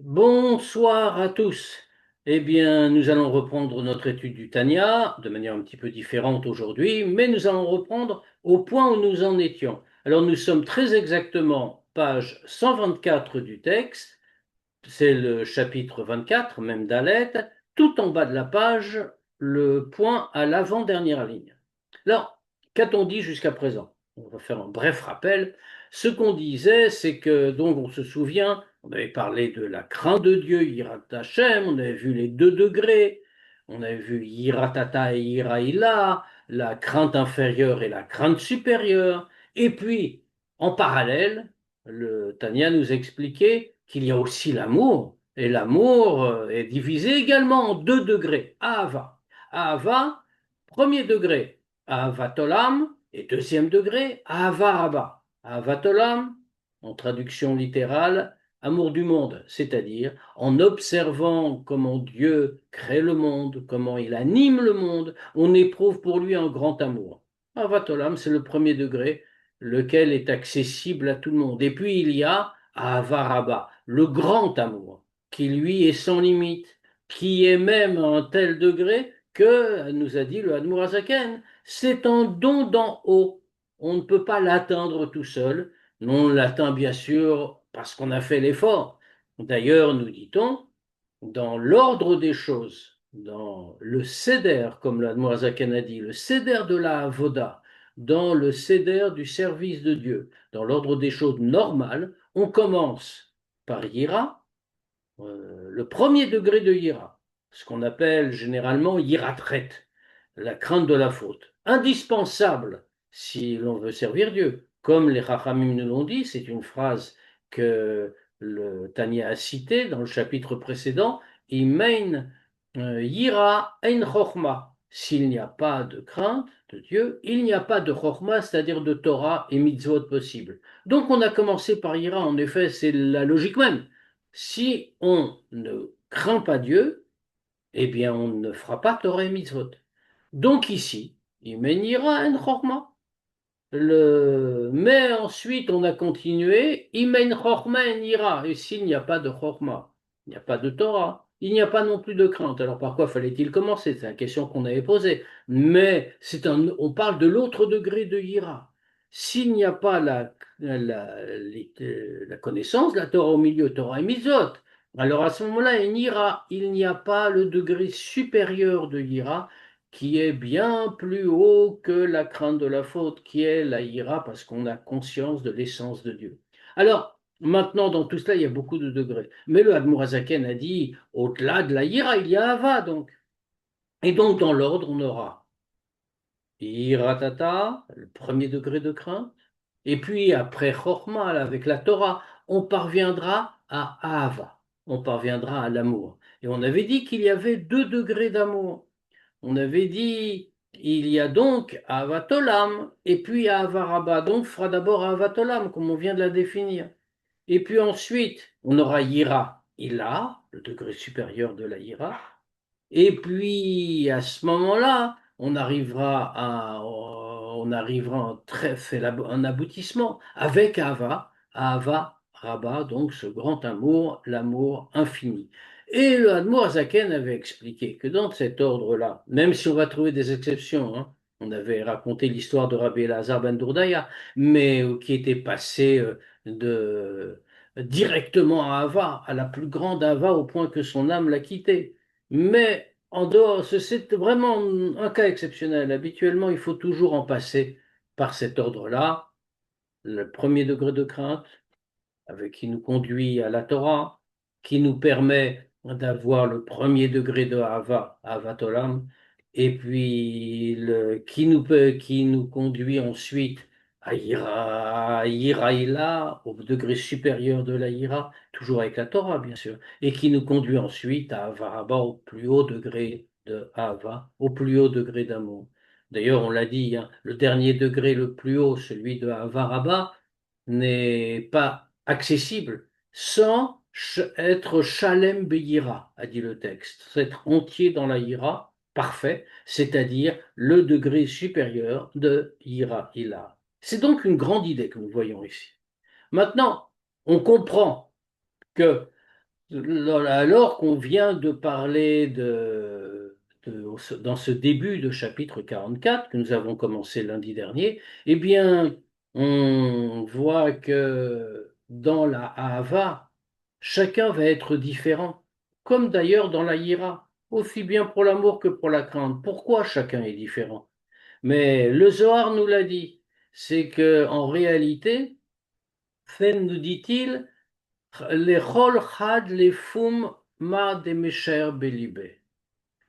Bonsoir à tous. Eh bien, nous allons reprendre notre étude du Tanya de manière un petit peu différente aujourd'hui, mais nous allons reprendre au point où nous en étions. Alors, nous sommes très exactement page 124 du texte, c'est le chapitre 24, même Dalet, tout en bas de la page, le point à l'avant-dernière ligne. Alors, qu'a-t-on dit jusqu'à présent? On va faire un bref rappel. Ce qu'on disait, c'est que, donc, on se souvient, on avait parlé de la crainte de Dieu, Yirat Hashem, on avait vu les deux degrés, on avait vu Yiratata et Yiraïla, la crainte inférieure et la crainte supérieure, et puis, en parallèle, le Tanya nous expliquait qu'il y a aussi l'amour, et l'amour est divisé également en deux degrés, Ahava. Ahava, premier degré, Ahvatolam, et deuxième degré, Ahavaraba. Ahvatolam, en traduction littérale, amour du monde, c'est-à-dire en observant comment Dieu crée le monde, comment il anime le monde, on éprouve pour lui un grand amour. Ahvatolam, c'est le premier degré, lequel est accessible à tout le monde. Et puis il y a Ahavaraba, le grand amour, qui lui est sans limite, qui est même à un tel degré que, nous a dit le Admour Azaken, c'est un don d'en haut. On ne peut pas l'atteindre tout seul. On l'atteint bien sûr parce qu'on a fait l'effort. D'ailleurs, nous dit-on, dans l'ordre des choses, dans le Seder, comme l'Admour Azaken a dit, le Seder de la Avoda, dans le Seder du service de Dieu, dans l'ordre des choses normales, on commence par Yira, le premier degré de Yira, ce qu'on appelle généralement Yiratret, la crainte de la faute, indispensable si l'on veut servir Dieu. Comme les Chachamim nous l'ont dit, c'est une phrase que le Tanya a citée dans le chapitre précédent, Imein Yira ein Chochma. S'il n'y a pas de crainte de Dieu, il n'y a pas de Chochma, c'est-à-dire de Torah et mitzvot possible. Donc on a commencé par Yira, en effet, c'est la logique même. Si on ne craint pas Dieu, eh bien on ne fera pas Torah et mitzvot. Donc ici, Imen Yira en Chorma. Mais ensuite, on a continué, Imen Chorma en Ira. Et s'il n'y a pas de Chorma, il n'y a pas de Torah, il n'y a pas non plus de crainte. Alors par quoi fallait-il commencer? C'est la question qu'on avait posée. Mais on parle de l'autre degré de Ira. S'il n'y a pas la connaissance, la Torah au milieu, Torah et Mitzvot, alors à ce moment-là, en Ira, il n'y a pas le degré supérieur de Ira qui est bien plus haut que la crainte de la faute, qui est la ira, parce qu'on a conscience de l'essence de Dieu. Alors, maintenant, dans tout cela, il y a beaucoup de degrés. Mais le Admourazaken a dit, au-delà de la ira, il y a Ava, donc. Et donc, dans l'ordre, on aura Iratata, le premier degré de crainte, et puis après Chorma, avec la Torah, on parviendra à Ava, on parviendra à l'amour. Et on avait dit qu'il y avait deux degrés d'amour. On avait dit, il y a donc Avatolam et puis Avaraba. Donc, on fera d'abord Avatolam, comme on vient de la définir. Et puis ensuite, on aura Yira, Ila, le degré supérieur de la Yira. Et puis, à ce moment-là, on arrivera à un aboutissement avec Ava, Rabba, donc ce grand amour, l'amour infini. Et le Admour Zaken avait expliqué que dans cet ordre-là, même si on va trouver des exceptions, hein, on avait raconté l'histoire de Rabbi Elazar ben Dourdaya, mais qui était passé directement à Ava, à la plus grande Ava, au point que son âme l'a quitté. Mais en dehors, c'est vraiment un cas exceptionnel. Habituellement, il faut toujours en passer par cet ordre-là. Le premier degré de crainte, avec qui nous conduit à la Torah, qui nous permet d'avoir le premier degré de Hava, Havatolam, et puis qui nous conduit ensuite à Iraïla, au degré supérieur de la Ira, toujours avec la Torah, bien sûr, et qui nous conduit ensuite à Avaraba, au plus haut degré de Hava, au plus haut degré d'amour. D'ailleurs, on l'a dit, hein, le dernier degré le plus haut, celui de Avaraba, n'est pas accessible sans être Shalem Beyira, a dit le texte, être entier dans la ira, parfait, c'est-à-dire le degré supérieur de ira ila. C'est donc une grande idée que nous voyons ici. Maintenant, on comprend que Alors qu'on vient de parler dans ce début de chapitre 44 que nous avons commencé lundi dernier, eh bien, on voit que dans la Ahava, chacun va être différent, comme d'ailleurs dans la Hira, aussi bien pour l'amour que pour la crainte. Pourquoi chacun est différent? Mais le Zohar nous l'a dit, c'est que en réalité, Fen nous dit-il, Lechol chad lefum ma demesher belibé.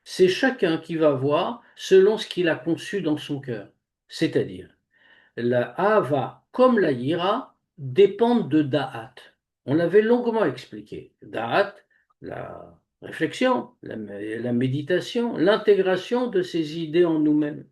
C'est chacun qui va voir selon ce qu'il a conçu dans son cœur. C'est-à-dire, la hava comme la yira dépendent de da'at. On l'avait longuement expliqué. Da'at, la réflexion, la méditation, l'intégration de ces idées en nous-mêmes.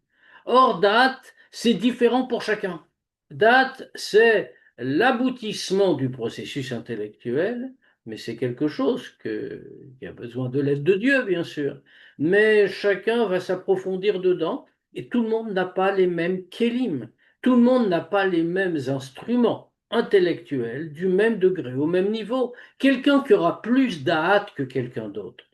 Or, da'at, c'est différent pour chacun. Da'at, c'est l'aboutissement du processus intellectuel, mais c'est quelque chose qui a besoin de l'aide de Dieu, bien sûr. Mais chacun va s'approfondir dedans et tout le monde n'a pas les mêmes kélim. Tout le monde n'a pas les mêmes instruments intellectuels du même degré, au même niveau. Quelqu'un qui aura plus d'ahat que quelqu'un d'autre,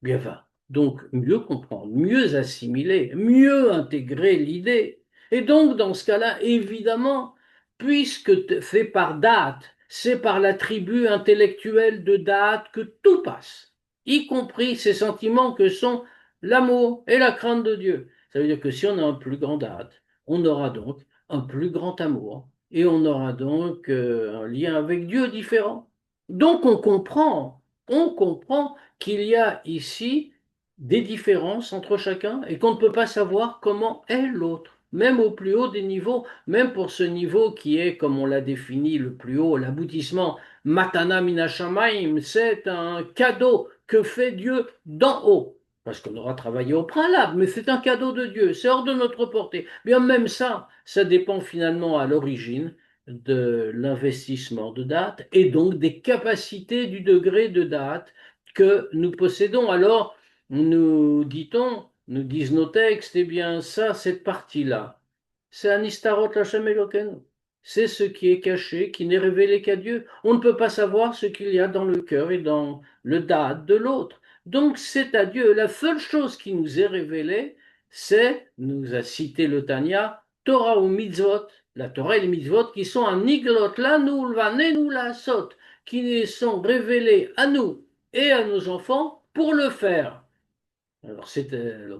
bien va donc mieux comprendre, mieux assimiler, mieux intégrer l'idée. Et donc, dans ce cas-là, évidemment, puisque fait par date, c'est par l'attribut intellectuel de date que tout passe, y compris ces sentiments que sont l'amour et la crainte de Dieu. Ça veut dire que si on a un plus grand date, on aura donc un plus grand amour et on aura donc un lien avec Dieu différent. Donc on comprend qu'il y a ici des différences entre chacun et qu'on ne peut pas savoir comment est l'autre, même au plus haut des niveaux, même pour ce niveau qui est, comme on l'a défini, le plus haut, l'aboutissement, Matana Minashamaim, c'est un cadeau que fait Dieu d'en haut. Parce qu'on aura travaillé au préalable, mais c'est un cadeau de Dieu, c'est hors de notre portée. Bien même ça dépend finalement à l'origine de l'investissement de date et donc des capacités du degré de date que nous possédons. Alors, nous dit-on, nous disent nos textes, eh bien, ça, cette partie-là, c'est un istarot Hashem Elokeinu. C'est ce qui est caché, qui n'est révélé qu'à Dieu. On ne peut pas savoir ce qu'il y a dans le cœur et dans le date de l'autre. Donc, c'est à Dieu. La seule chose qui nous est révélée, c'est, nous a cité le Tanya, Torah ou mitzvot, la Torah et les mitzvot qui sont un iglot, la nous, la sot, qui sont révélés à nous et à nos enfants pour le faire. Alors,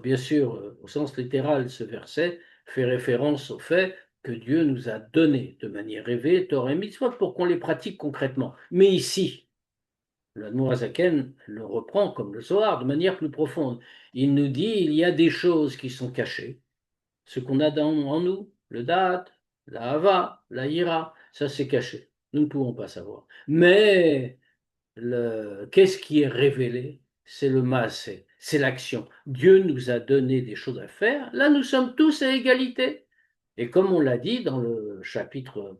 bien sûr, au sens littéral, ce verset fait référence au fait que Dieu nous a donné de manière révélée Torah et Mitzvot pour qu'on les pratique concrètement. Mais ici, le Zaken le reprend comme le Zohar de manière plus profonde. Il nous dit il y a des choses qui sont cachées, ce qu'on a en nous, le Dat, la Hava, la Hira, ça c'est caché. Nous ne pouvons pas savoir. Mais qu'est-ce qui est révélé? C'est le maasé, c'est l'action. Dieu nous a donné des choses à faire. Là, nous sommes tous à égalité. Et comme on l'a dit dans le chapitre,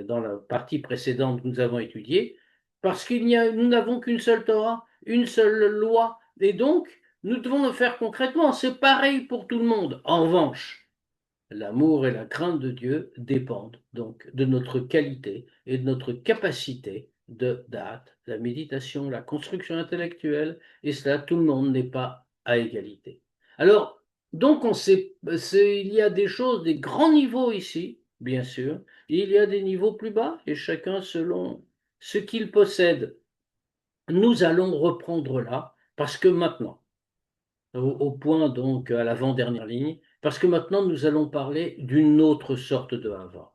dans la partie précédente que nous avons étudiée, parce nous n'avons qu'une seule Torah, une seule loi, et donc nous devons le faire concrètement. C'est pareil pour tout le monde. En revanche, l'amour et la crainte de Dieu dépendent donc de notre qualité et de notre capacité de date, la méditation, la construction intellectuelle, et cela, tout le monde n'est pas à égalité. Alors, donc, il y a des choses, des grands niveaux ici, bien sûr, et il y a des niveaux plus bas, et chacun selon ce qu'il possède. Nous allons reprendre là, parce que maintenant, au point donc à l'avant-dernière ligne, parce que maintenant nous allons parler d'une autre sorte de hava.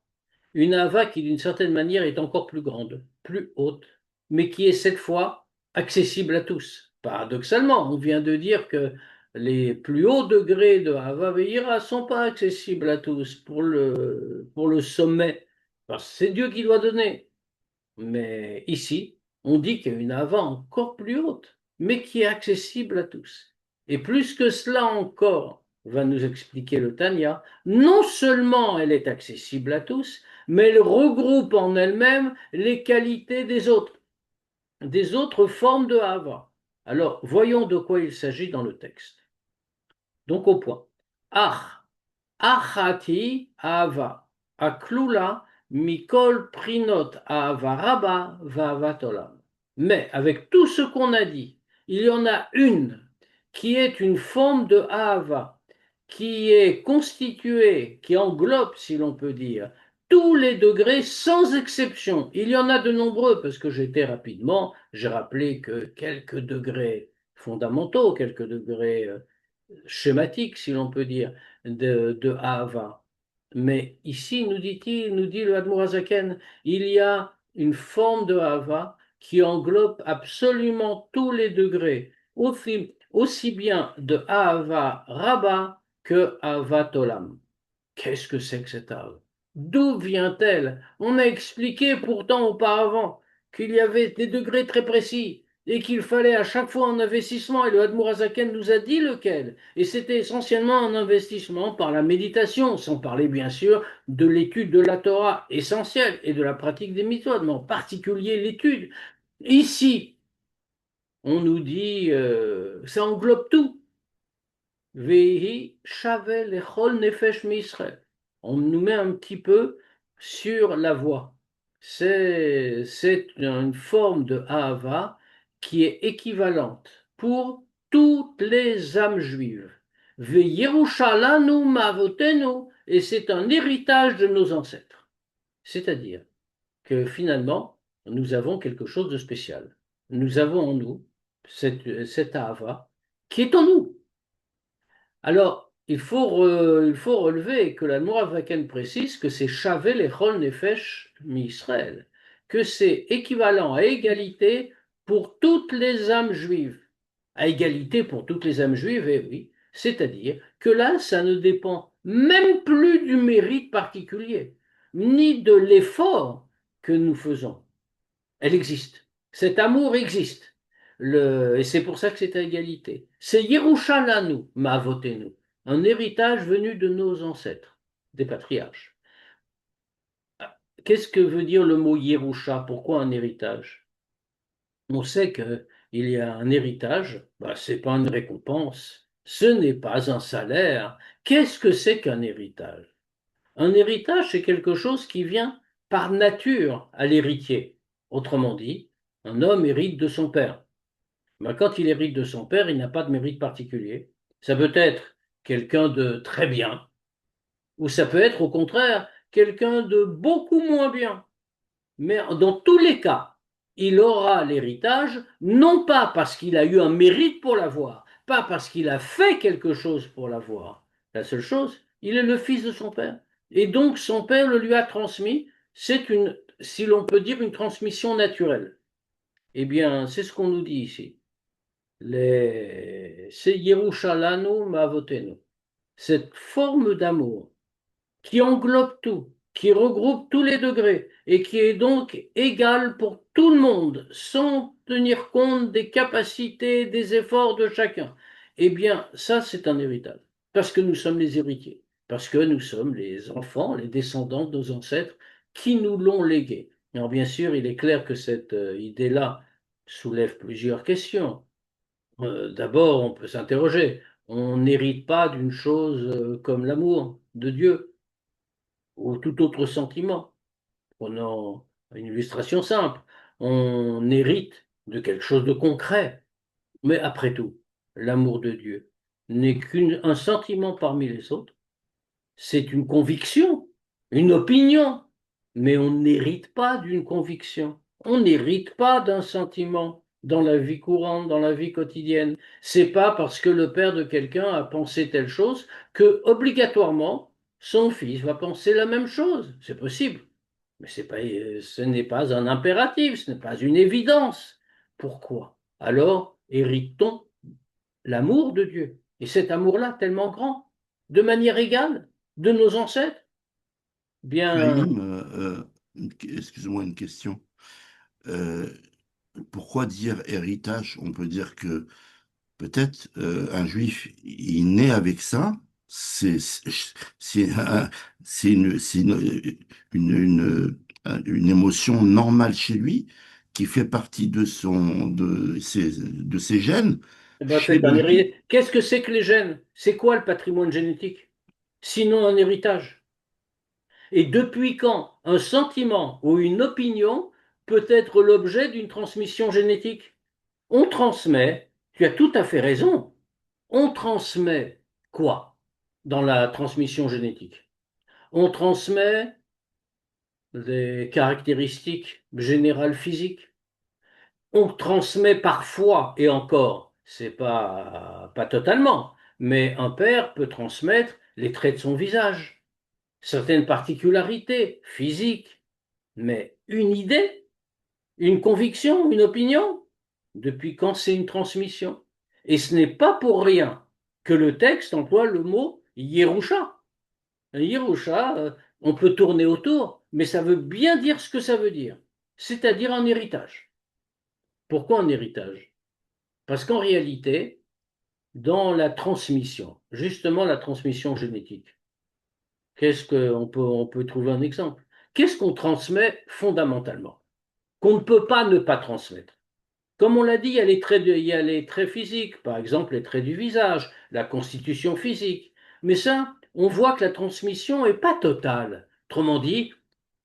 Une hava qui d'une certaine manière est encore plus grande, plus haute, mais qui est cette fois accessible à tous. Paradoxalement, on vient de dire que les plus hauts degrés de hava veira ne sont pas accessibles à tous pour le sommet, parce que c'est Dieu qui doit donner. Mais ici, on dit qu'il y a une hava encore plus haute, mais qui est accessible à tous. Et plus que cela encore, va nous expliquer le Tanya, non seulement elle est accessible à tous, mais elle regroupe en elle-même les qualités des autres formes de hava. Alors, voyons de quoi il s'agit dans le texte. Donc au point. Ach, achati hava, aklula mikol prinot hava rabba va olam. Mais avec tout ce qu'on a dit, il y en a une qui est une forme de Ahava, qui est constituée, qui englobe, si l'on peut dire, tous les degrés sans exception. Il y en a de nombreux, parce que j'étais rapidement, j'ai rappelé que quelques degrés fondamentaux, quelques degrés schématique, si l'on peut dire, de Ahava. Mais ici, nous dit-il, nous dit le Admour Hazaken, il y a une forme de Ahava qui englobe absolument tous les degrés, aussi bien de Ahava Rabba que Ahavat Olam. Qu'est-ce que c'est que cette âme? D'où vient-elle? On a expliqué pourtant auparavant qu'il y avait des degrés très précis et qu'il fallait à chaque fois un investissement, et le Hadmour Azaken nous a dit lequel. Et c'était essentiellement un investissement par la méditation, sans parler bien sûr de l'étude de la Torah essentielle et de la pratique des mitzvot, mais en particulier l'étude. Ici, on nous dit, ça englobe tout. Vehi shave lechol nefesh mi'Israël. On nous met un petit peu sur la voie. C'est une forme de Ahava qui est équivalente pour toutes les âmes juives. Ve'yerushalanu ma'avotenu, et c'est un héritage de nos ancêtres. C'est-à-dire que finalement, nous avons quelque chose de spécial. Nous avons en nous cette Ahava qui est en nous. Alors, il faut relever que la Nouravaken précise que c'est Shavé lechol nefesh mi-Israël, que c'est équivalent à égalité pour toutes les âmes juives. À égalité pour toutes les âmes juives, eh oui. C'est-à-dire que là, ça ne dépend même plus du mérite particulier, ni de l'effort que nous faisons. Elle existe. Cet amour existe. Et c'est pour ça que c'est à égalité. C'est Yerushalanu, Ma'avotenu, un héritage venu de nos ancêtres, des patriarches. Qu'est-ce que veut dire le mot Yerusha? Pourquoi un héritage? On sait qu'il y a un héritage, bah, ce n'est pas une récompense, ce n'est pas un salaire. Qu'est-ce que c'est qu'un héritage? Un héritage, c'est quelque chose qui vient par nature à l'héritier. Autrement dit, un homme hérite de son père. Mais quand il hérite de son père, il n'a pas de mérite particulier. Ça peut être quelqu'un de très bien, ou ça peut être au contraire quelqu'un de beaucoup moins bien. Mais dans tous les cas, il aura l'héritage, non pas parce qu'il a eu un mérite pour l'avoir, pas parce qu'il a fait quelque chose pour l'avoir. La seule chose, il est le fils de son père. Et donc son père le lui a transmis. C'est une, si l'on peut dire, une transmission naturelle. Eh bien, c'est ce qu'on nous dit ici. C'est Yerushalanu Mavotenu. Cette forme d'amour qui englobe tout, qui regroupe tous les degrés et qui est donc égal pour tout le monde, sans tenir compte des capacités, des efforts de chacun. Eh bien, ça, c'est un héritage, parce que nous sommes les héritiers, parce que nous sommes les enfants, les descendants de nos ancêtres qui nous l'ont légué. Alors, bien sûr, il est clair que cette idée-là soulève plusieurs questions. D'abord, on peut s'interroger. On n'hérite pas d'une chose comme l'amour de Dieu ou tout autre sentiment. Prenons une illustration simple. On hérite de quelque chose de concret. Mais après tout, l'amour de Dieu n'est qu'un sentiment parmi les autres. C'est une conviction, une opinion. Mais on n'hérite pas d'une conviction. On n'hérite pas d'un sentiment dans la vie courante, dans la vie quotidienne. C'est pas parce que le père de quelqu'un a pensé telle chose que obligatoirement son fils va penser la même chose. C'est possible, mais ce n'est pas un impératif, ce n'est pas une évidence. Pourquoi? Alors hérite-t-on l'amour de Dieu et cet amour-là tellement grand, de manière égale, de nos ancêtres? Bien, Chaim, excuse-moi une question. Euh, Pourquoi dire héritage? On peut dire que peut-être un juif, il naît avec ça. C'est c'est un- c'est une émotion normale chez lui qui fait partie de ses gènes. eh ben, Chez c'est un le juif, héritage. Qu'est-ce que c'est que les gènes? C'est quoi le patrimoine génétique? Sinon un héritage. Et depuis quand un sentiment ou une opinion peut être l'objet d'une transmission génétique. On transmet, tu as tout à fait raison, on transmet quoi dans la transmission génétique? On transmet des caractéristiques générales physiques. On transmet parfois, et encore, c'est pas totalement, mais un père peut transmettre les traits de son visage, certaines particularités physiques, mais une idée, une conviction, une opinion, depuis quand c'est une transmission? Et ce n'est pas pour rien que le texte emploie le mot Yerusha. Yerusha, on peut tourner autour, mais ça veut bien dire ce que ça veut dire, c'est-à-dire un héritage. Pourquoi un héritage? Parce qu'en réalité, dans la transmission, justement la transmission génétique, on peut trouver un exemple. Qu'est-ce qu'on transmet fondamentalement? Qu'on ne peut pas ne pas transmettre. Comme on l'a dit, il y a les traits physiques, par exemple les traits du visage, la constitution physique. Mais ça, on voit que la transmission n'est pas totale. Autrement dit,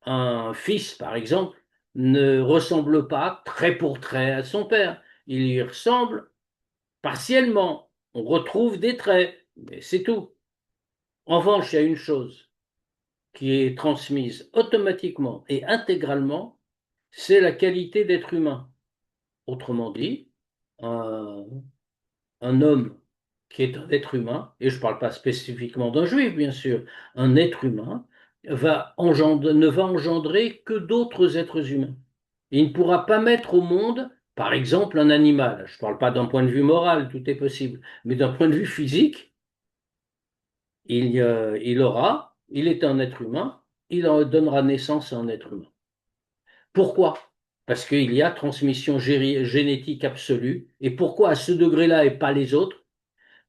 un fils, par exemple, ne ressemble pas trait pour trait à son père. Il y ressemble partiellement. On retrouve des traits, mais c'est tout. En revanche, il y a une chose qui est transmise automatiquement et intégralement, c'est la qualité d'être humain. Autrement dit, un, un homme qui est un être humain, et je ne parle pas spécifiquement d'un juif, bien sûr, un être humain ne va engendrer que d'autres êtres humains. Il ne pourra pas mettre au monde, par exemple, un animal. Je ne parle pas d'un point de vue moral, tout est possible, mais d'un point de vue physique, il est un être humain, donnera naissance à un être humain. Pourquoi? Parce qu'il y a transmission génétique absolue. Et pourquoi à ce degré-là et pas les autres?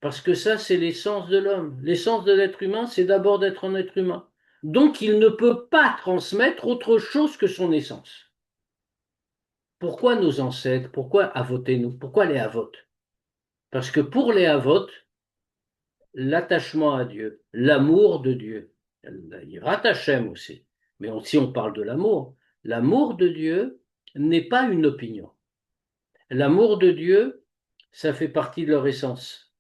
Parce que ça, c'est l'essence de l'homme. L'essence de l'être humain, c'est d'abord d'être un être humain. Donc, il ne peut pas transmettre autre chose que son essence. Pourquoi nos ancêtres? Pourquoi avotez-nous? Pourquoi les avotes? Parce que pour les avotes, l'attachement à Dieu, l'amour de Dieu, il Hachem aussi. Mais si on parle de l'amour de Dieu n'est pas une opinion. L'amour de Dieu, ça fait partie de leur essence.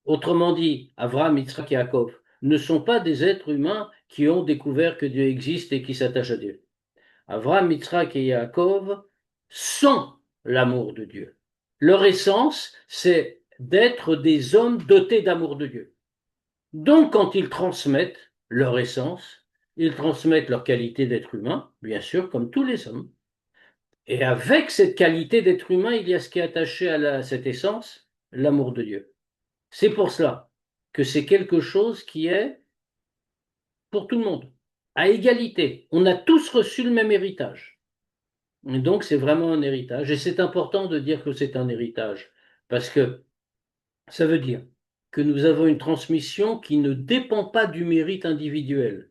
Autrement dit, Avraham, Yitzhak et Yaakov ne sont pas des êtres humains qui ont découvert que Dieu existe et qui s'attachent à Dieu. Avraham, Yitzhak et Yaakov sont l'amour de Dieu. Leur essence, c'est d'être des hommes dotés d'amour de Dieu. Donc, quand ils transmettent leur essence, ils transmettent leur qualité d'être humain, bien sûr, comme tous les hommes. Et avec cette qualité d'être humain, il y a ce qui est attaché à cette essence, l'amour de Dieu. C'est pour cela que c'est quelque chose qui est pour tout le monde, à égalité. On a tous reçu le même héritage. Et donc, c'est vraiment un héritage. Et c'est important de dire que c'est un héritage, parce que ça veut dire que nous avons une transmission qui ne dépend pas du mérite individuel.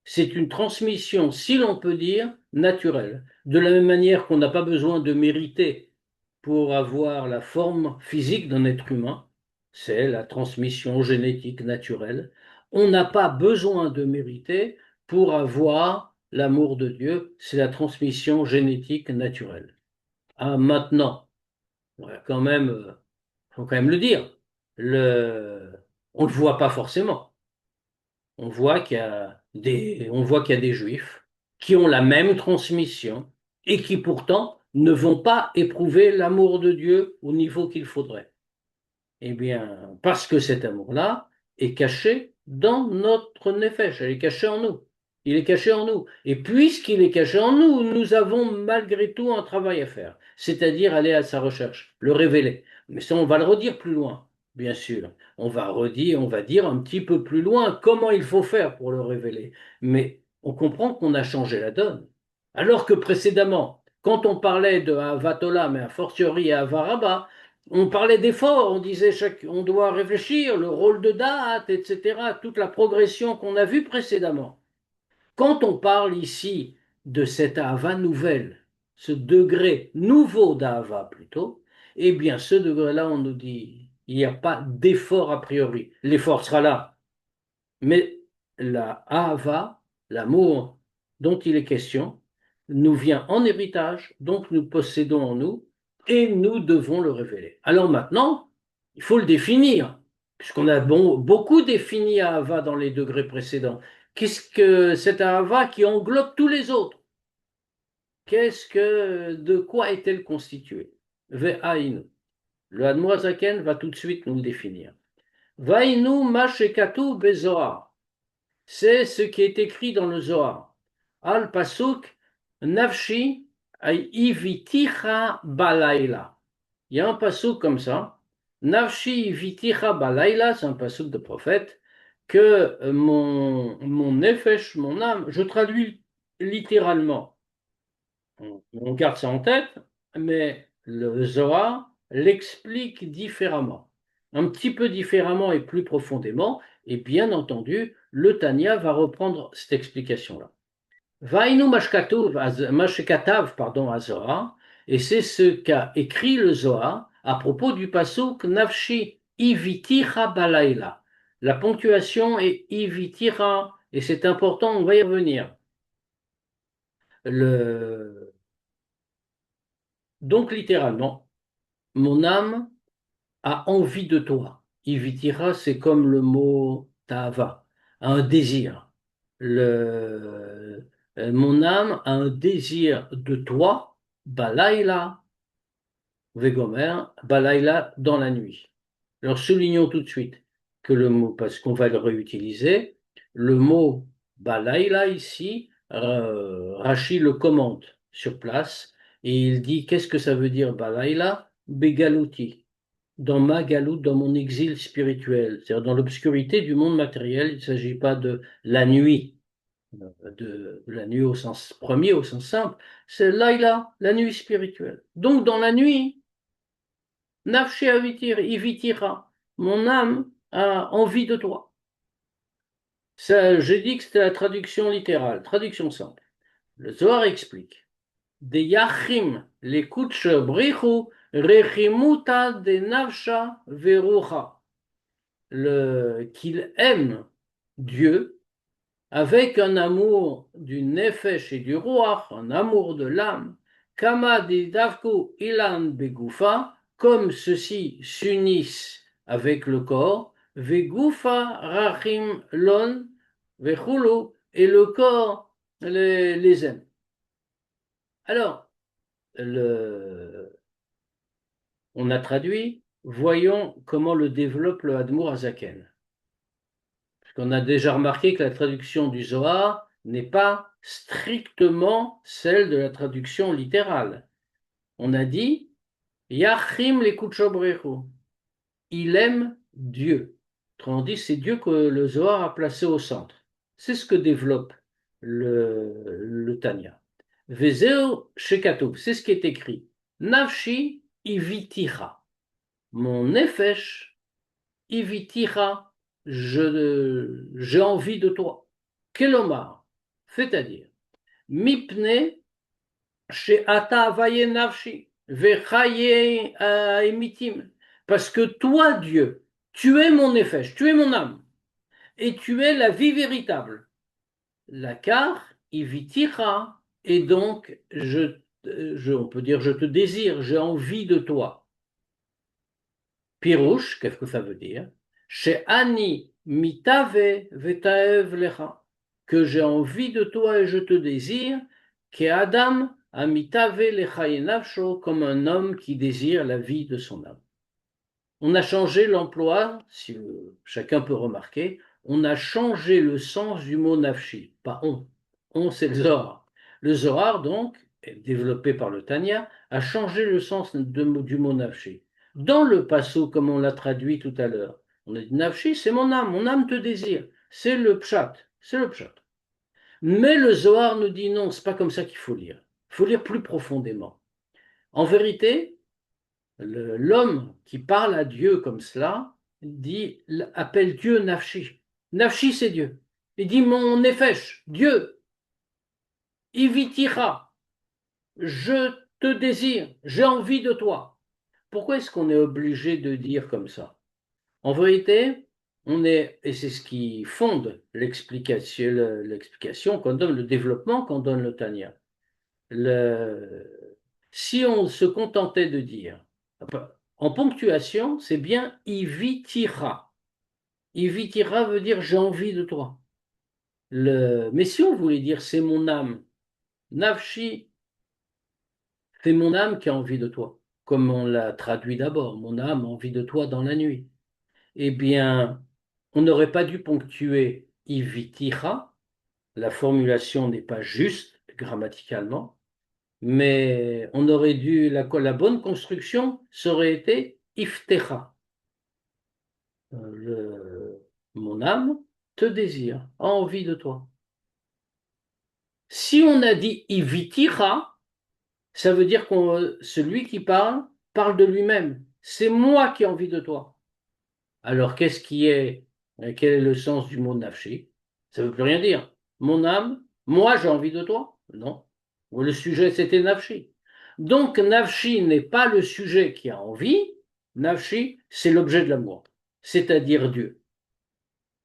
C'est une transmission, si l'on peut dire, naturelle. De la même manière qu'on n'a pas besoin de mériter pour avoir la forme physique d'un être humain, c'est la transmission génétique naturelle. On n'a pas besoin de mériter pour avoir l'amour de Dieu, c'est la transmission génétique naturelle. Ah, maintenant, faut quand même le dire, on ne le voit pas forcément. On voit qu'il y a des juifs qui ont la même transmission et qui pourtant ne vont pas éprouver l'amour de Dieu au niveau qu'il faudrait. Eh bien, parce que cet amour-là est caché dans notre nefesh, il est caché en nous. Il est caché en nous. Et puisqu'il est caché en nous, nous avons malgré tout un travail à faire, c'est-à-dire aller à sa recherche, le révéler. Mais ça, on va le redire plus loin, bien sûr. On va dire un petit peu plus loin comment il faut faire pour le révéler. Mais on comprend qu'on a changé la donne. Alors que précédemment, quand on parlait de Havatola, mais a fortiori à Avaraba, on parlait d'efforts, on disait on doit réfléchir, le rôle de date, etc., toute la progression qu'on a vue précédemment. Quand on parle ici de cette Ahava nouvelle, ce degré nouveau d'Ahava plutôt, eh bien ce degré-là, on nous dit, il n'y a pas d'effort a priori. L'effort sera là. Mais la Ahava, l'amour dont il est question, nous vient en héritage, donc nous possédons en nous, et nous devons le révéler. Alors maintenant, il faut le définir, puisqu'on a beaucoup défini Ahava dans les degrés précédents. Qu'est-ce que cette Ahava qui englobe tous les autres? De quoi est-elle constituée? Ve'ainu. Le Admor Zaken va tout de suite nous le définir. Vainu mashekatu bezohar. C'est ce qui est écrit dans le Zohar. Al pasuk nafshi iviticha balayla. Il y a un pasuk comme ça. Nafshi iviticha balayla, c'est un pasuk de prophète, que mon nefesh, mon âme, je traduis littéralement. On garde ça en tête, mais le Zohar l'explique différemment. Un petit peu différemment et plus profondément, et bien entendu, le Tanya va reprendre cette explication-là. Vainu mashkatav, pardon, à Zohar, et c'est ce qu'a écrit le Zohar à propos du pasuk Nafshi ivitira balayla. La ponctuation est ivitira, et c'est important, on va y revenir. Le... Donc littéralement, mon âme a envie de toi. Ivitira, c'est comme le mot tava, un désir. Mon âme a un désir de toi, balaïla, vegomer, balaïla dans la nuit. Alors soulignons tout de suite que le mot, parce qu'on va le réutiliser, le mot balaïla ici, Rachi le commente sur place et il dit qu'est-ce que ça veut dire balaïla? Begalouti dans ma galoute, dans mon exil spirituel, c'est-à-dire dans l'obscurité du monde matériel. Il ne s'agit pas de la nuit, de la nuit au sens premier, au sens simple, c'est Laïla, la nuit spirituelle. Donc dans la nuit, Nafshi Ivitira, mon âme a envie de toi. Ça, j'ai dit que c'était la traduction littérale, traduction simple. Le Zohar explique. De Yachim, les Kutsh Brichu, Rechimuta de Nafsha Verucha. Qu'il aime Dieu avec un amour du nefesh et du ruach, un amour de l'âme, kama didavku ilan begufa, comme ceux-ci s'unissent avec le corps, vegufa rachim lon vechulu, et le corps les aime. Alors, on a traduit, voyons comment le développe le Admour Azaken. Parce qu'on a déjà remarqué que la traduction du Zohar n'est pas strictement celle de la traduction littérale. On a dit Yachim lekutchobrechu. Il aime Dieu. Autrement dit, c'est Dieu que le Zohar a placé au centre. C'est ce que développe le Tanya. Vezeo shekatov, c'est ce qui est écrit. Nafshi ivitira. Mon nefesh ivitira, j'ai envie de toi. Kelomar, c'est-à-dire, mipne chez ata vaye nafshi, vechaye emitim, parce que toi, Dieu, tu es mon nefesh, tu es mon âme, et tu es la vie véritable. La car, ivitira, et donc, on peut dire, je te désire, j'ai envie de toi. Pirouche, qu'est-ce que ça veut dire? Chez Ani mitave vetaev lecha, que j'ai envie de toi et je te désire, que Adam amitave lecha nafsho, comme un homme qui désire la vie de son âme. On a changé l'emploi, si chacun peut remarquer, on a changé le sens du mot nafshi, pas on. On, c'est le Zohar. Le Zohar, donc, développé par le Tanya, a changé le sens du mot nafshi. Dans le passo, comme on l'a traduit tout à l'heure, on a dit nafshi, c'est mon âme te désire. C'est le pshat, c'est le pshat. Mais le Zohar nous dit non, c'est pas comme ça qu'il faut lire. Il faut lire plus profondément. En vérité, l'homme qui parle à Dieu comme cela appelle Dieu Nafshi. Nafshi, c'est Dieu. Il dit mon Nefesh, Dieu, Ivitira, je te désire, j'ai envie de toi. Pourquoi est-ce qu'on est obligé de dire comme ça? En vérité, et c'est ce qui fonde l'explication qu'on donne, le développement qu'on donne le Tanya. Le- Si on se contentait de dire, en ponctuation, c'est bien ivitira. Ivitira veut dire j'ai envie de toi. Mais si on voulait dire c'est mon âme, nafshi, c'est mon âme qui a envie de toi, comme on l'a traduit d'abord, mon âme a envie de toi dans la nuit. Eh bien, on n'aurait pas dû ponctuer ivitira, la formulation n'est pas juste grammaticalement, mais on aurait dû, la bonne construction, ça aurait été iftecha. Mon âme te désire, a envie de toi. Si on a dit ivitira, ça veut dire que celui qui parle de lui-même. C'est moi qui ai envie de toi. Alors, quel est le sens du mot nafshi? Ça ne veut plus rien dire. Mon âme, moi j'ai envie de toi? Non. Le sujet c'était nafshi. Donc, nafshi n'est pas le sujet qui a envie. Nafshi, c'est l'objet de l'amour, c'est-à-dire Dieu.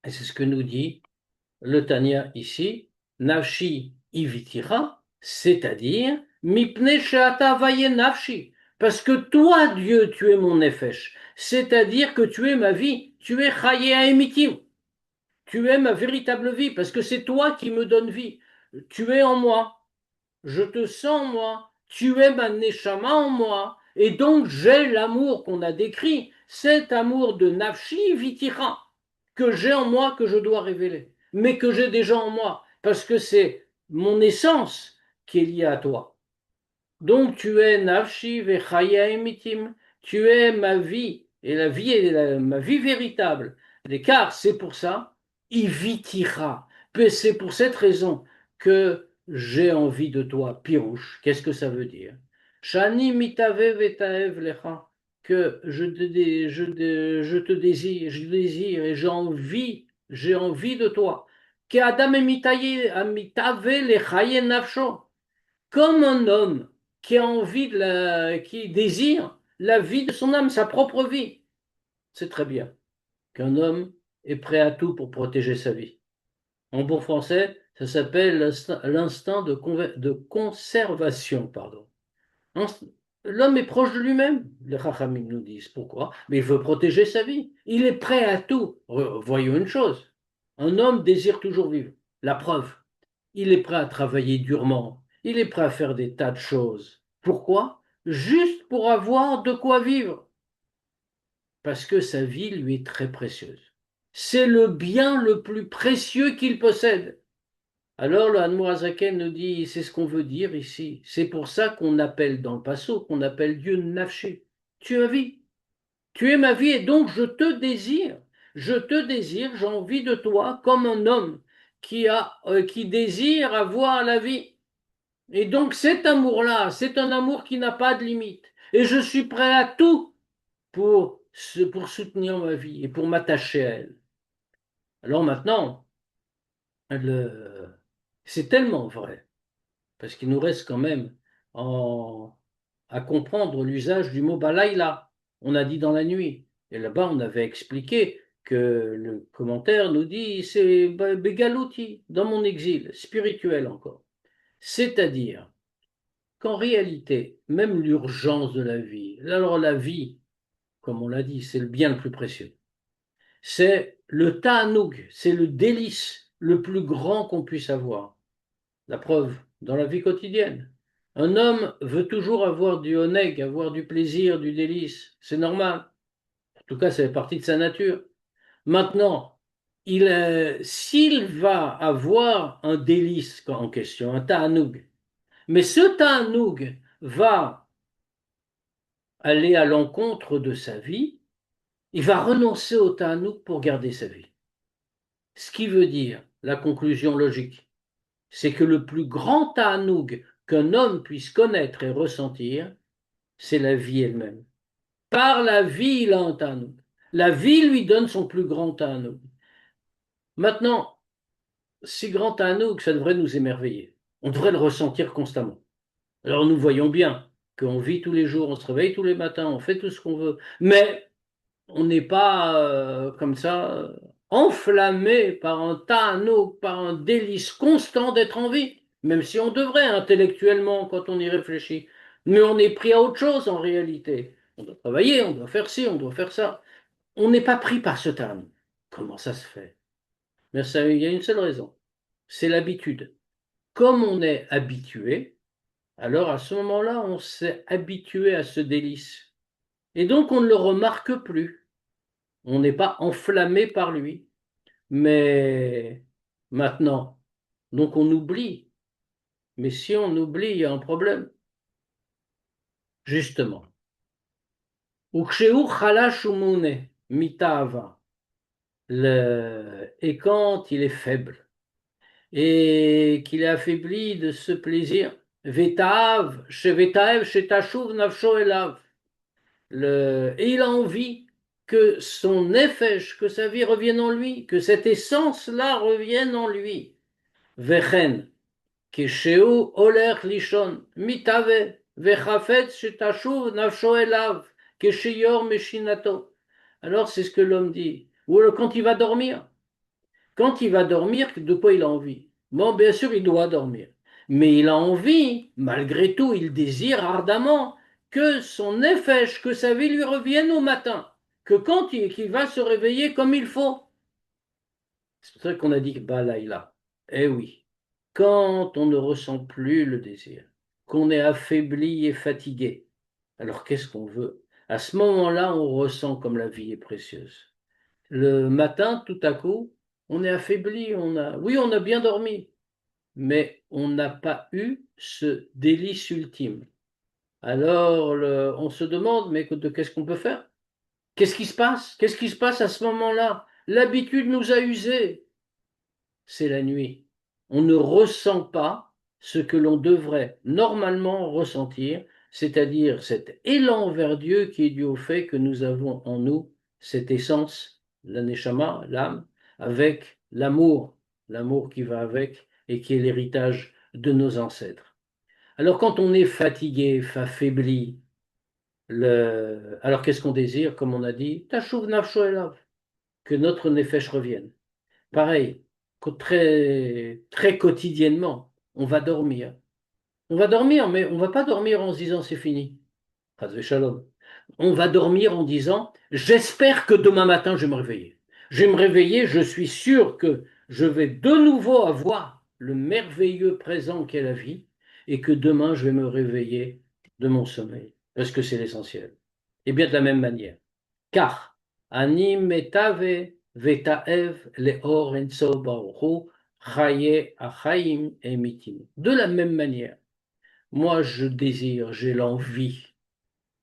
Et c'est ce que nous dit le Tanya ici. Nafshi ivitira, c'est-à-dire mipne she'ata vaye nafshi. Parce que toi, Dieu, tu es mon nefesh. C'est-à-dire que tu es ma vie. Tu es chaye emitim. Tu es ma véritable vie. Parce que c'est toi qui me donnes vie. Tu es en moi. Je te sens en moi. Tu es ma neshama en moi. Et donc, j'ai l'amour qu'on a décrit. Cet amour de nafshi vitira que j'ai en moi, que je dois révéler. Mais que j'ai déjà en moi. Parce que c'est mon essence qui est liée à toi. Donc tu es nafshi vechaya emitim, tu es ma vie, et la vie est ma vie véritable. Car c'est pour ça, ivitira. C'est pour cette raison que j'ai envie de toi, pirouche. Qu'est-ce que ça veut dire? Shani mitave vetaev lecha, que je te désire, je désire et j'ai envie de toi. Que Adam mitave lechaye nafsho, comme un homme qui a qui désire la vie de son âme, sa propre vie. C'est très bien qu'un homme est prêt à tout pour protéger sa vie. En bon français, ça s'appelle l'instinct de conservation, pardon. L'homme est proche de lui-même, les Chachamim nous disent. Pourquoi? Mais il veut protéger sa vie. Il est prêt à tout. Voyons une chose. Un homme désire toujours vivre. La preuve. Il est prêt à travailler durement. Il est prêt à faire des tas de choses. Pourquoi? Juste pour avoir de quoi vivre. Parce que sa vie lui est très précieuse. C'est le bien le plus précieux qu'il possède. Alors le Hanmourazaken nous dit, c'est ce qu'on veut dire ici. C'est pour ça qu'on appelle dans le passo, qu'on appelle Dieu Nafché. Tu as vie. Tu es ma vie et donc je te désire. Je te désire, j'ai envie de toi comme un homme qui désire avoir la vie. Et donc cet amour-là, c'est un amour qui n'a pas de limite. Et je suis prêt à tout pour soutenir ma vie et pour m'attacher à elle. Alors maintenant, le... c'est tellement vrai, parce qu'il nous reste quand même en- à comprendre l'usage du mot balaïla. On a dit dans la nuit. Et là-bas, on avait expliqué que le commentaire nous dit c'est Begalouti, dans mon exil, spirituel encore. C'est-à-dire qu'en réalité, même l'urgence de la vie, alors la vie, comme on l'a dit, c'est le bien le plus précieux. C'est le ta'anoug, c'est le délice le plus grand qu'on puisse avoir. La preuve, dans la vie quotidienne. Un homme veut toujours avoir du oneg, avoir du plaisir, du délice. C'est normal. En tout cas, ça fait partie de sa nature. Maintenant, s'il va avoir un délice en question, un ta'anoug, mais ce ta'anoug va aller à l'encontre de sa vie, il va renoncer au ta'anoug pour garder sa vie. Ce qui veut dire, la conclusion logique, c'est que le plus grand ta'anoug qu'un homme puisse connaître et ressentir, c'est la vie elle-même. Par la vie, il a un ta'anoug. La vie lui donne son plus grand ta'anoug. Maintenant, si grand ta'anoug, ça devrait nous émerveiller. On devrait le ressentir constamment. Alors nous voyons bien qu'on vit tous les jours, on se réveille tous les matins, on fait tout ce qu'on veut, mais on n'est pas comme ça enflammé par un ta'anoug, par un délice constant d'être en vie. même si on devrait intellectuellement quand on y réfléchit. Mais on est pris à autre chose en réalité. On doit travailler, on doit faire ci, on doit faire ça. On n'est pas pris par ce terme. Comment ça se fait? Mais ça, il y a une seule raison, c'est l'habitude. Comme on est habitué, alors à ce moment-là, on s'est habitué à ce délice. Et donc on ne le remarque plus. On n'est pas enflammé par lui. Mais maintenant, donc on oublie. Mais si on oublie, il y a un problème. Justement. Uksheu chalash umune, mitava. Et quand il est faible et qu'il est affaibli de ce plaisir, vetav, shevetaev, shetashuv nafsho elav. Et il a envie que son nefesh, que sa vie revienne en lui, que cette essence-là revienne en lui. Vechen, כשהוא הולך לישון, מתהווה, וחפץ שתשוב נפשו אליו, כשיור משינתו. Alors c'est ce que l'homme dit. Ou alors quand il va dormir. Quand il va dormir, de quoi il a envie? Bon, bien sûr, il doit dormir. Mais il a envie, malgré tout, il désire ardemment que son nefesh, que sa vie lui revienne au matin. Que quand qu'il va se réveiller comme il faut. C'est pour ça qu'on a dit Balaïla. Eh oui, quand on ne ressent plus le désir, qu'on est affaibli et fatigué, alors qu'est-ce qu'on veut? À ce moment-là, on ressent comme la vie est précieuse. Le matin, tout à coup, on est affaibli, oui, on a bien dormi, mais on n'a pas eu ce délice ultime. Alors, on se demande, mais qu'est-ce qu'on peut faire? Qu'est-ce qui se passe? Qu'est-ce qui se passe à ce moment-là? L'habitude nous a usés. C'est la nuit. On ne ressent pas ce que l'on devrait normalement ressentir, c'est-à-dire cet élan vers Dieu qui est dû au fait que nous avons en nous cette essence, la neshama, l'âme, avec l'amour qui va avec et qui est l'héritage de nos ancêtres. Alors quand on est fatigué, affaibli, alors qu'est-ce qu'on désire, comme on a dit, Tashuv nafsho elav, que notre nefesh revienne. Pareil, très, très quotidiennement, on va dormir. On va dormir, mais on va pas dormir en se disant c'est fini. Chas v'shalom. On va dormir en disant j'espère que demain matin je vais me réveiller. Je vais me réveiller, je suis sûr que je vais de nouveau avoir le merveilleux présent qu'est la vie et que demain je vais me réveiller de mon sommeil parce que c'est l'essentiel. Et bien de la même manière. Car Ani metave vetaev leor enso baruchu chaye achaim emitim. De la même manière, moi je désire, j'ai l'envie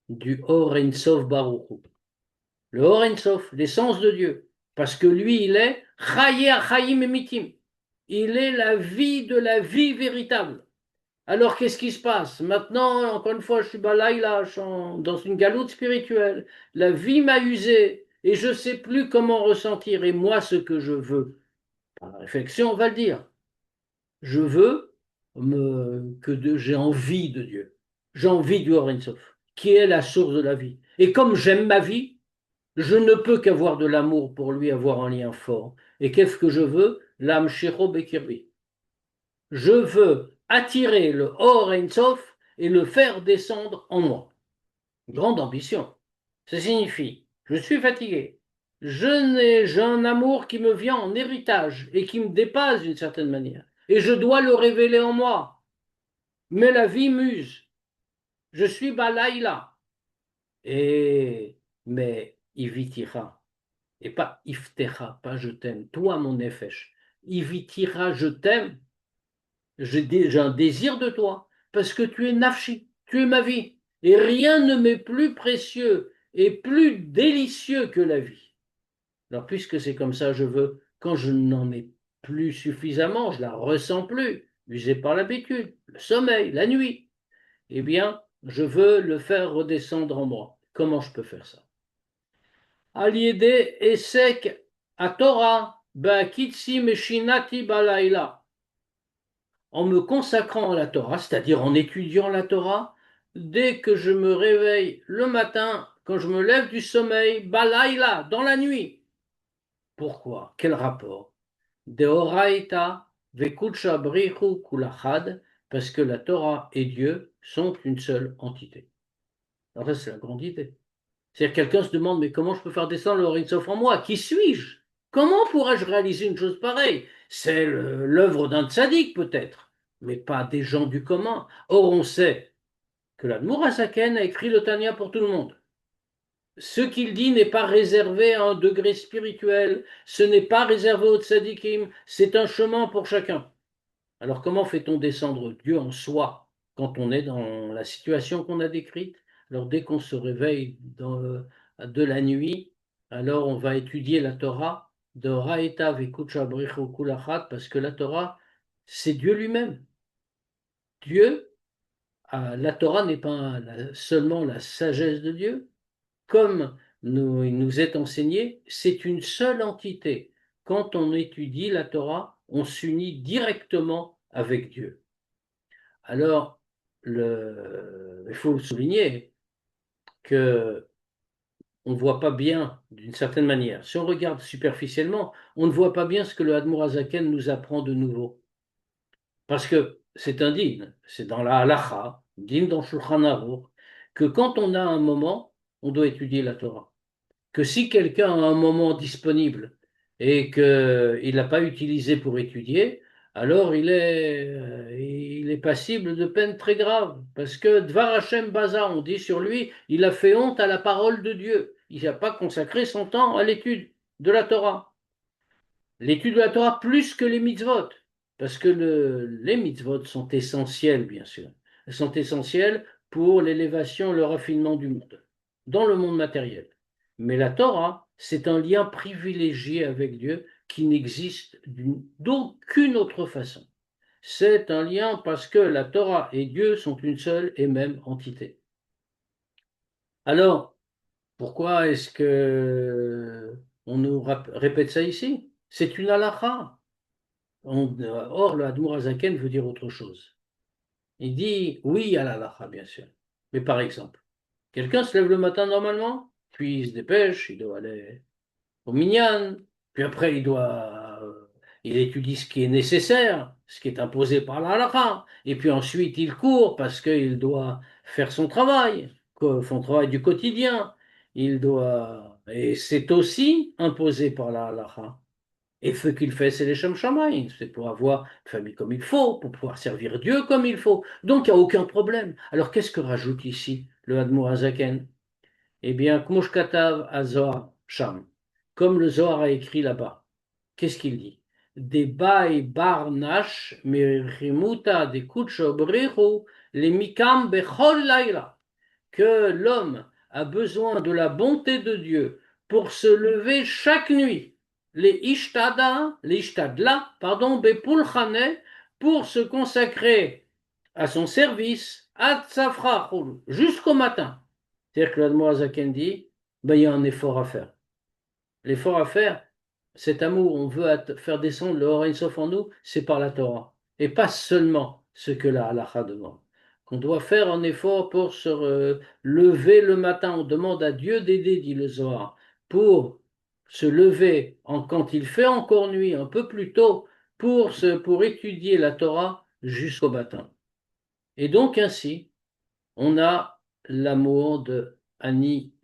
du Or Ensof Baruchu. Le Or Ensof, l'essence de Dieu. Parce que lui, il est chaye achaim emitim. Il est la vie de la vie véritable. Alors, qu'est-ce qui se passe? Maintenant, encore une fois, je suis balaïla, dans une galoute spirituelle. La vie m'a usé et je ne sais plus comment ressentir. Et moi, ce que je veux, par la réflexion, on va le dire. Je veux j'ai envie de Dieu. J'ai envie du Or Sof, qui est la source de la vie. Et comme j'aime ma vie, je ne peux qu'avoir de l'amour pour lui, avoir un lien fort. Et qu'est-ce que je veux? L'âme Shiro Bekirbi. Je veux attirer le Or Sof et le faire descendre en moi. Grande ambition. Ça signifie, je suis fatigué. J'ai un amour qui me vient en héritage et qui me dépasse d'une certaine manière. Et je dois le révéler en moi. Mais la vie muse. Je suis balaïla. Mais Ivitira. Et pas Iftera, pas je t'aime. Toi, mon Nefesh. Ivitira, je t'aime. J'ai un désir de toi, parce que tu es Nafshi, tu es ma vie. Et rien ne m'est plus précieux et plus délicieux que la vie. Alors, puisque c'est comme ça, je veux, quand je n'en ai plus suffisamment, je la ressens plus, usée par l'habitude, le sommeil, la nuit, eh bien, je veux le faire redescendre en moi. Comment je peux faire ça? Aliédé Esek à Torah, Ba'kitsi Meshinati Balaïla en me consacrant à la Torah, c'est-à-dire en étudiant la Torah, dès que je me réveille le matin, quand je me lève du sommeil, balaïla, dans la nuit. Pourquoi? Quel rapport? Deoraita Vekucha brichu kulachad, parce que la Torah et Dieu sont une seule entité. Alors ça, c'est la grande idée. C'est-à-dire quelqu'un se demande, mais comment je peux faire descendre le Orin Sof en moi? Qui suis-je? Comment pourrais-je réaliser une chose pareille? C'est l'œuvre d'un tzaddik peut-être, mais pas des gens du commun. Or, on sait que l'Admour Hasaken a écrit le Tanya pour tout le monde. Ce qu'il dit n'est pas réservé à un degré spirituel, ce n'est pas réservé aux tzaddikim, c'est un chemin pour chacun. Alors comment fait-on descendre Dieu en soi quand on est dans la situation qu'on a décrite? Alors dès qu'on se réveille de la nuit, alors on va étudier la Torah de Raïta Vekucha Brichu Kulachat, parce que la Torah, c'est Dieu lui-même. Dieu, la Torah n'est pas seulement la sagesse de Dieu, comme il nous est enseigné, c'est une seule entité. Quand on étudie la Torah, on s'unit directement avec Dieu. Alors, il faut souligner que on ne voit pas bien d'une certaine manière. Si on regarde superficiellement, on ne voit pas bien ce que le Hadmour Azaken nous apprend de nouveau. Parce que c'est un din, c'est dans la halacha, din dans Shulchan Aruch, que quand on a un moment, on doit étudier la Torah. Que si quelqu'un a un moment disponible et qu'il n'a pas utilisé pour étudier, alors il est passible de peine très grave. Parce que Dvar Hashem Baza, on dit sur lui, il a fait honte à la parole de Dieu. Il n'a pas consacré son temps à l'étude de la Torah. L'étude de la Torah plus que les mitzvot. Parce que les mitzvot sont essentiels, bien sûr. Elles sont essentielles pour l'élévation, le raffinement du monde, dans le monde matériel. Mais la Torah, c'est un lien privilégié avec Dieu qui n'existe d'aucune autre façon. C'est un lien parce que la Torah et Dieu sont une seule et même entité. Alors, pourquoi est-ce que on nous répète ça ici? C'est une halakha. Or, le Hadmour Azaken veut dire autre chose. Il dit oui à la halakha, bien sûr. Mais par exemple, quelqu'un se lève le matin normalement, puis il se dépêche, il doit aller au minyan, puis après il étudie ce qui est nécessaire, ce qui est imposé par la halakha, et puis ensuite il court parce qu'il doit faire son travail du quotidien. Et c'est aussi imposé par la halakha. Et ce qu'il fait, c'est les Shem Shamaïm. C'est pour avoir une famille comme il faut, pour pouvoir servir Dieu comme il faut. Donc, il n'y a aucun problème. Alors, qu'est-ce que rajoute ici le Hadmour Azaken? Eh bien, Kmosh Katav Azor Sham, comme le Zohar a écrit là-bas. Qu'est-ce qu'il dit? Des Baï Barnash, Merimuta, des Kutshobrihu, les Mikam Bechol Laila, que l'homme a besoin de la bonté de Dieu pour se lever chaque nuit, les Ishtadla, pardon, Bepulchane, pour se consacrer à son service, Atzafra, jusqu'au matin. C'est-à-dire que l'Admorazaken dit, ben, il y a un effort à faire. L'effort à faire, cet amour, on veut faire descendre le Horein Sof en nous, c'est par la Torah. Et pas seulement ce que la halakha demande. Qu'on doit faire un effort pour se lever le matin. On demande à Dieu d'aider, dit le Zohar, pour se lever quand il fait encore nuit, un peu plus tôt, pour étudier la Torah jusqu'au matin. Et donc ainsi, on a l'amour de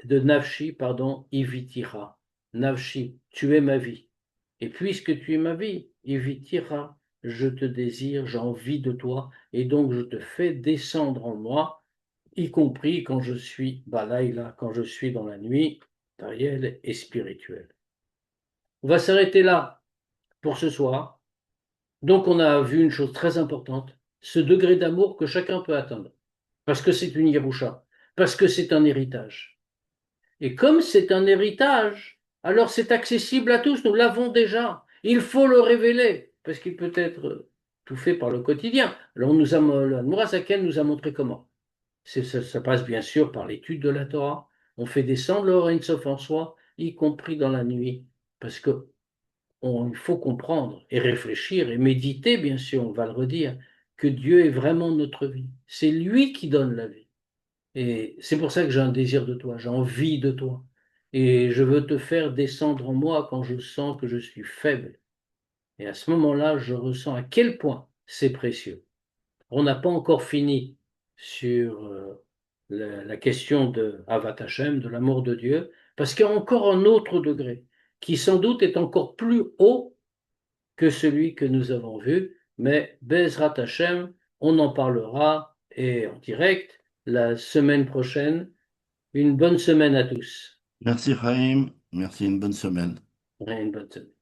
Nafshi, pardon, Ivitira. Nafshi, tu es ma vie. Et puisque tu es ma vie, Ivitira, je te désire, j'ai envie de toi, et donc je te fais descendre en moi, y compris quand je suis balaïla, quand je suis dans la nuit, matérielle et spirituelle. On va s'arrêter là pour ce soir. Donc on a vu une chose très importante, ce degré d'amour que chacun peut atteindre. Parce que c'est une Yerusha, parce que c'est un héritage. Et comme c'est un héritage, alors c'est accessible à tous, nous l'avons déjà. Il faut le révéler, parce qu'il peut être tout fait par le quotidien. Alors le Mourazaken nous a montré comment. Ça passe bien sûr par l'étude de la Torah. On fait descendre le Ein Sof en soi, y compris dans la nuit, parce que il faut comprendre et réfléchir et méditer, bien sûr, on va le redire, que Dieu est vraiment notre vie. C'est lui qui donne la vie. Et c'est pour ça que j'ai un désir de toi, j'ai envie de toi. Et je veux te faire descendre en moi quand je sens que je suis faible. Et à ce moment-là, je ressens à quel point c'est précieux. On n'a pas encore fini sur la question de Avat Hashem, de l'amour de Dieu, parce qu'il y a encore un autre degré qui sans doute est encore plus haut que celui que nous avons vu, mais Bezrat Hashem, on en parlera et en direct la semaine prochaine. Une bonne semaine à tous. Merci Chaim, merci, une bonne semaine. Une bonne semaine.